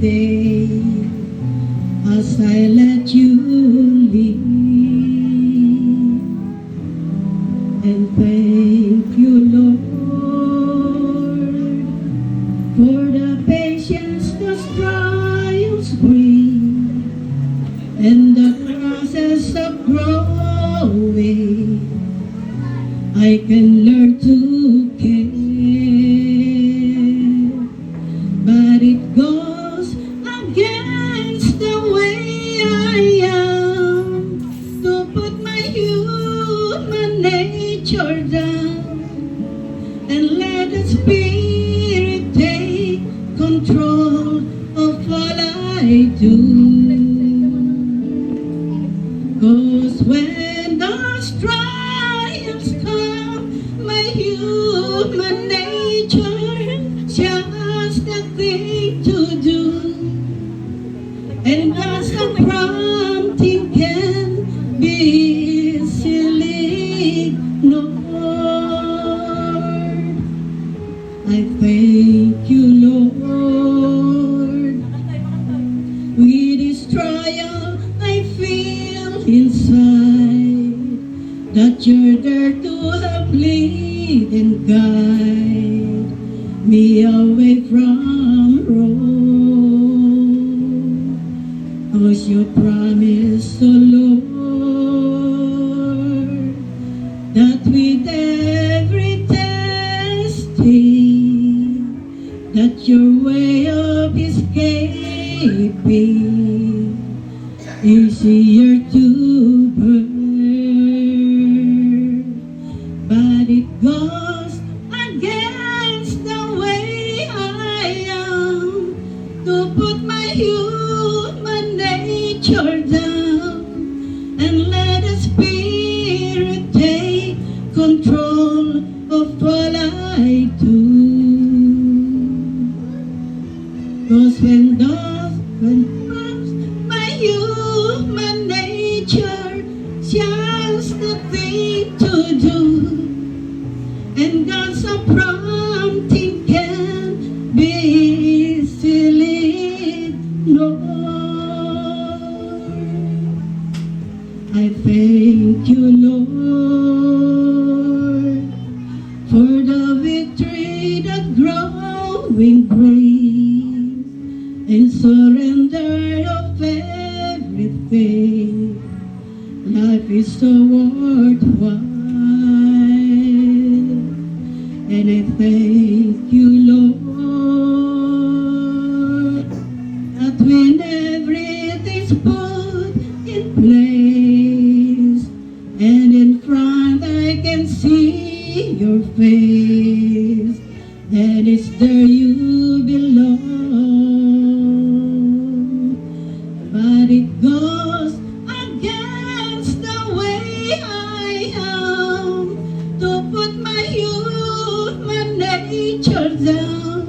day as I let you leave. And thank you, Lord, for the patience the trials bring and the process of growing. I can learn to care, but it goes against the way I am to put my human nature down and let the Spirit take control of all I do. 'Cause when those trials come, my human nature just the thing to do, and God's the prompting can be easily ignored. I thank you, Lord. With this trial, I feel inside that you're there to help lead and guide me away from wrong. 'Cause you promised, oh Lord, that with every testing, that your way of escaping easier to bear. But it goes against the way I am to put my human nature down and let the Spirit take control of all I do. 'Cause when comes my human nature, just the thing to do, and God's a prompting can be easily ignored. I thank you, Lord, for the victory that growing grace and surrender of everything. Life is so worthwhile, and I thank you, Lord, that when everything's put in place and in front I can see your face, then it's there you belong. But it goes against the way I am to put my human nature down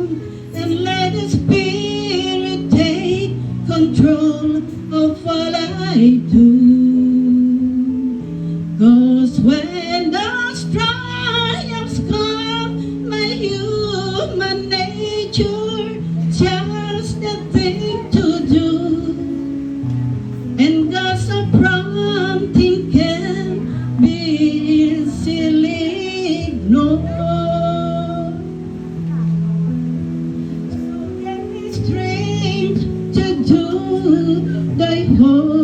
and let the Spirit take control of all I do. 'Cause when those trials come, my human nature just the thing to do, and God's a prompting can be easily ignored. So give me strength to do thy whole